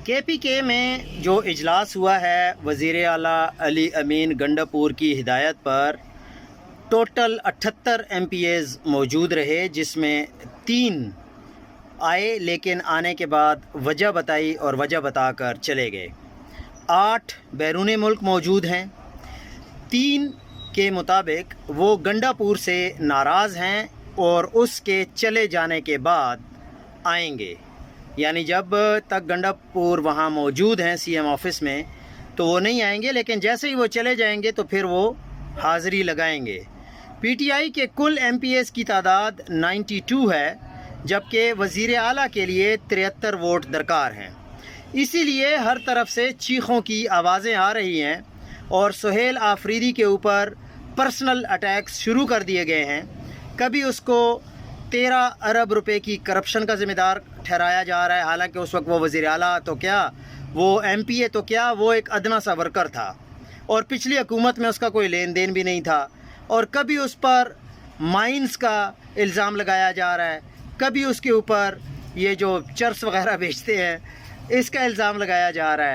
کے پی کے میں جو اجلاس ہوا ہے وزیر اعلیٰ علی امین گنڈاپور کی ہدایت پر ٹوٹل 78 ایم پی ایز موجود رہے، جس میں 3 آئے لیکن آنے کے بعد وجہ بتائی اور وجہ بتا کر چلے گئے۔ 8 بیرون ملک موجود ہیں۔ 3 کے مطابق وہ گنڈاپور سے ناراض ہیں اور اس کے چلے جانے کے بعد آئیں گے، یعنی جب تک گنڈاپور وہاں موجود ہیں سی ایم آفس میں تو وہ نہیں آئیں گے، لیکن جیسے ہی وہ چلے جائیں گے تو پھر وہ حاضری لگائیں گے۔ پی ٹی آئی کے کل ایم پی ایز کی تعداد 92 ہے، جبکہ وزیر اعلیٰ کے لیے 73 ووٹ درکار ہیں۔ اسی لیے ہر طرف سے چیخوں کی آوازیں آ رہی ہیں اور سہیل آفریدی کے اوپر پرسنل اٹیکس شروع کر دیے گئے ہیں۔ کبھی اس کو 13 ارب روپے کی کرپشن کا ذمہ دار ٹھہرایا جا رہا ہے، حالانکہ اس وقت وہ وزیر اعلیٰ تو کیا، وہ ایم پی اے تو کیا، وہ ایک ادنا سا ورکر تھا اور پچھلی حکومت میں اس کا کوئی لین دین بھی نہیں تھا۔ اور کبھی اس پر مائنز کا الزام لگایا جا رہا ہے، کبھی اس کے اوپر یہ جو چرس وغیرہ بیچتے ہیں اس کا الزام لگایا جا رہا ہے۔